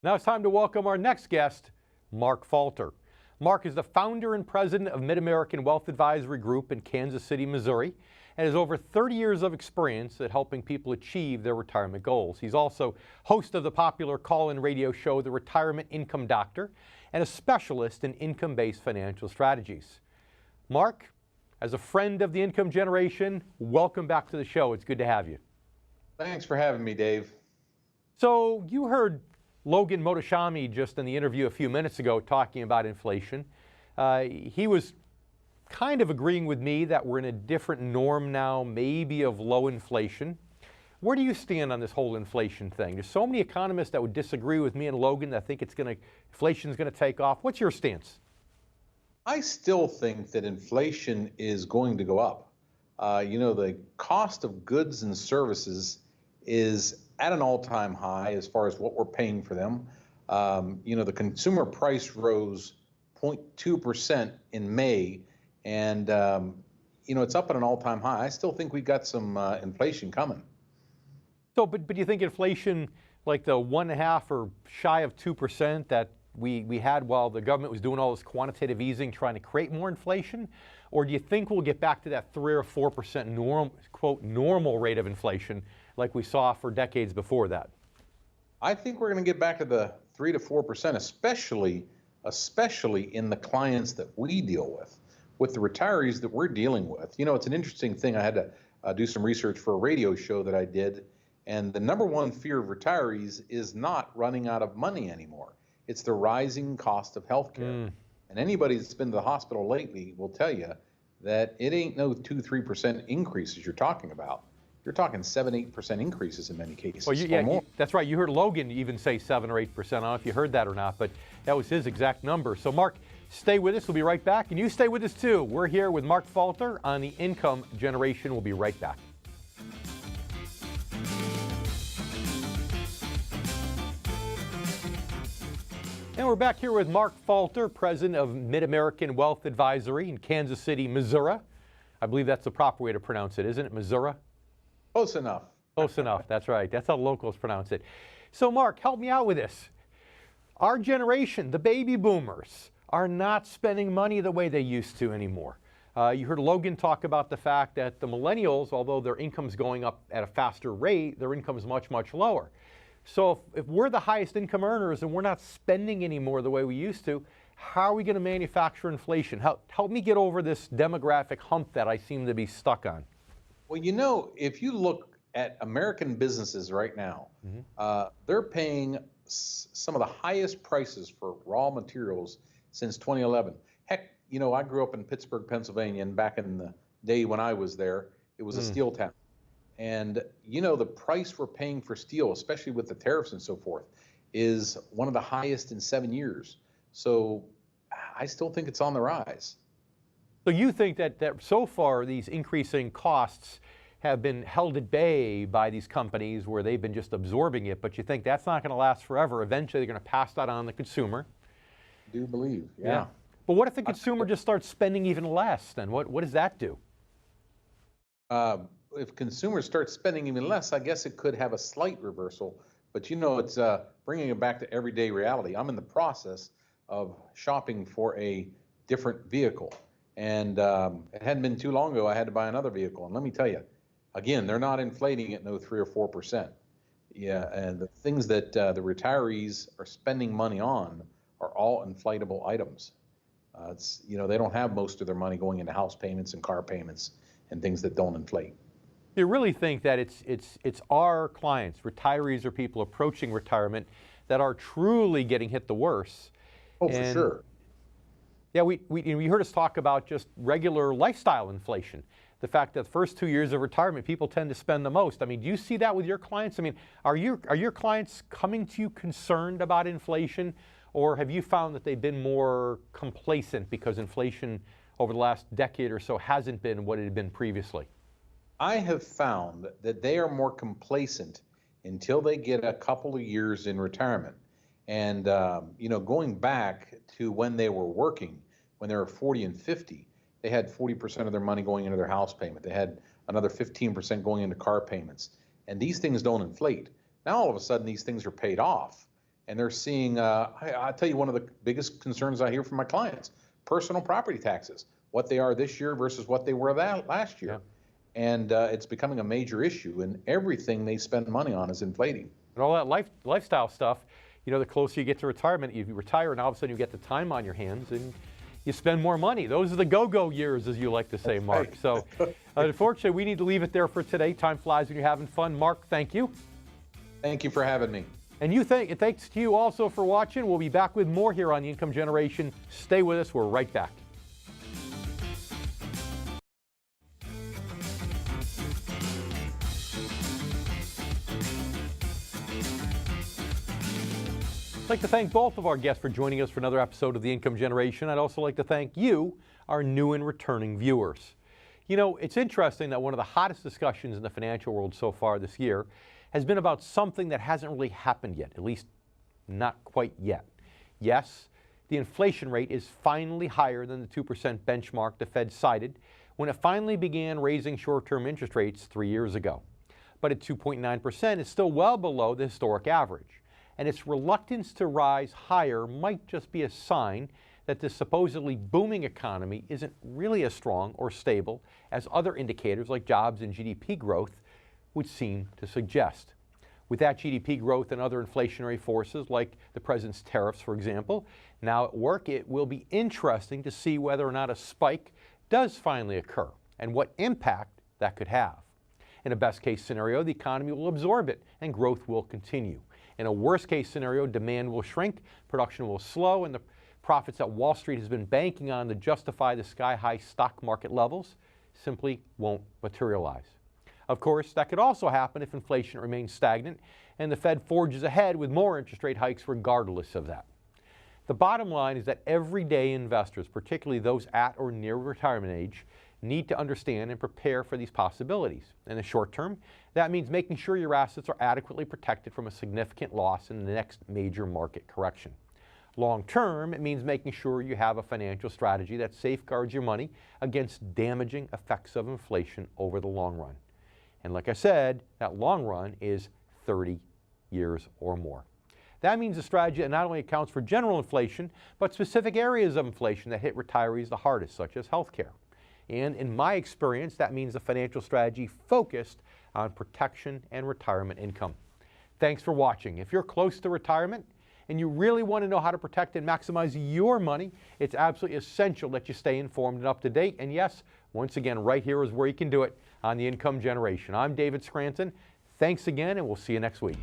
Now it's time to welcome our next guest, Mark Falter. Mark is the founder and president of Mid-American Wealth Advisory Group in Kansas City, Missouri, and has over 30 years of experience at helping people achieve their retirement goals. He's also host of the popular call-in radio show, The Retirement Income Doctor, and a specialist in income-based financial strategies. Mark, as a friend of the income generation, welcome back to the show. It's good to have you. Thanks for having me, Dave. So you heard Logan Motoshami just in the interview a few minutes ago talking about inflation. He was kind of agreeing with me that we're in a different norm now, maybe of low inflation. Where do you stand on this whole inflation thing? There's so many economists that would disagree with me and Logan that think inflation's going to take off. What's your stance? I still think that inflation is going to go up. The cost of goods and services is at an all-time high as far as what we're paying for them. The consumer price rose 0.2% in May, and it's up at an all-time high. I still think we've got some inflation coming. So, but do you think inflation, like the 1.5 or shy of 2% that we had while the government was doing all this quantitative easing, trying to create more inflation, or do you think we'll get back to that 3 or 4% normal rate of inflation like we saw for decades before that? I think we're going to get back to the 3 to 4%, especially in the clients that we deal with the retirees that we're dealing with. It's an interesting thing. I had to do some research for a radio show that I did, and the number one fear of retirees is not running out of money anymore. It's the rising cost of healthcare. And anybody that's been to the hospital lately will tell you that it ain't no 2-3% increases you're talking about. You're talking 7-8% increases in many cases. Well, that's right. You heard Logan even say 7 or 8%. I don't know if you heard that or not, but that was his exact number. So, Mark, stay with us. We'll be right back. And you stay with us, too. We're here with Mark Falter on the Income Generation. We'll be right back. And we're back here with Mark Falter, president of Mid-American Wealth Advisory in Kansas City, Missouri. I believe that's the proper way to pronounce it, isn't it, Missouri? Close enough. Close enough, that's right. That's how locals pronounce it. So, Mark, help me out with this. Our generation, the baby boomers, are not spending money the way they used to anymore. You heard Logan talk about the fact that the millennials, although their income's going up at a faster rate, their income's much, much lower. So if we're the highest income earners and we're not spending anymore the way we used to, how are we going to manufacture inflation? Help me get over this demographic hump that I seem to be stuck on. Well, if you look at American businesses right now, they're paying some of the highest prices for raw materials since 2011. Heck, I grew up in Pittsburgh, Pennsylvania, and back in the day when I was there, it was a steel town. And, the price we're paying for steel, especially with the tariffs and so forth, is one of the highest in 7 years. So I still think it's on the rise. So you think that so far these increasing costs have been held at bay by these companies where they've been just absorbing it, but you think that's not going to last forever. Eventually they're going to pass that on the consumer. I do believe, yeah. But what if the consumer just starts spending even less then? What does that do? If consumers start spending even less, I guess it could have a slight reversal. But it's bringing it back to everyday reality. I'm in the process of shopping for a different vehicle. And it hadn't been too long ago I had to buy another vehicle. And let me tell you, again, they're not inflating at no 3 or 4%. Yeah, and the things that the retirees are spending money on are all inflatable items. They don't have most of their money going into house payments and car payments and things that don't inflate. You really think that it's our clients, retirees or people approaching retirement, that are truly getting hit the worst? Oh, for sure. Yeah, we heard us talk about just regular lifestyle inflation. The fact that the first 2 years of retirement, people tend to spend the most. I mean, do you see that with your clients? I mean, are your clients coming to you concerned about inflation, or have you found that they've been more complacent because inflation over the last decade or so hasn't been what it had been previously? I have found that they are more complacent until they get a couple of years in retirement. And, going back to when they were working, when they were 40 and 50, they had 40% of their money going into their house payment. They had another 15% going into car payments. And these things don't inflate. Now, all of a sudden, these things are paid off. and they're seeing, I'll tell you one of the biggest concerns I hear from my clients, personal property taxes, what they are this year versus what they were last year. Yeah. And it's becoming a major issue, and everything they spend money on is inflating. And all that lifestyle stuff, you know, the closer you get to retirement, you retire and all of a sudden you get the time on your hands and you spend more money. Those are the go-go years, as you like to say, Mark. Right. So unfortunately, we need to leave it there for today. Time flies when you're having fun. Mark, thank you. Thank you for having me. And thanks to you also for watching. We'll be back with more here on The Income Generation. Stay with us. We're right back. I'd like to thank both of our guests for joining us for another episode of The Income Generation. I'd also like to thank you, our new and returning viewers. You know, it's interesting that one of the hottest discussions in the financial world so far this year has been about something that hasn't really happened yet, at least not quite yet. Yes, the inflation rate is finally higher than the 2% benchmark the Fed cited when it finally began raising short-term interest rates 3 years ago. But at 2.9%, it's still well below the historic average. And its reluctance to rise higher might just be a sign that this supposedly booming economy isn't really as strong or stable as other indicators like jobs and GDP growth would seem to suggest. With that GDP growth and other inflationary forces like the president's tariffs, for example, now at work, it will be interesting to see whether or not a spike does finally occur and what impact that could have. In a best-case scenario, the economy will absorb it and growth will continue. In a worst-case scenario, demand will shrink, production will slow, and the profits that Wall Street has been banking on to justify the sky-high stock market levels simply won't materialize. Of course, that could also happen if inflation remains stagnant and the Fed forges ahead with more interest rate hikes regardless of that. The bottom line is that everyday investors, particularly those at or near retirement age, need to understand and prepare for these possibilities. In the short term, that means making sure your assets are adequately protected from a significant loss in the next major market correction. Long term, it means making sure you have a financial strategy that safeguards your money against damaging effects of inflation over the long run. And like I said, that long run is 30 years or more. That means a strategy that not only accounts for general inflation, but specific areas of inflation that hit retirees the hardest, such as healthcare. And in my experience, that means a financial strategy focused on protection and retirement income. Thanks for watching. If you're close to retirement and you really want to know how to protect and maximize your money, it's absolutely essential that you stay informed and up to date. And yes, once again, right here is where you can do it on The Income Generation. I'm David Scranton. Thanks again, and we'll see you next week.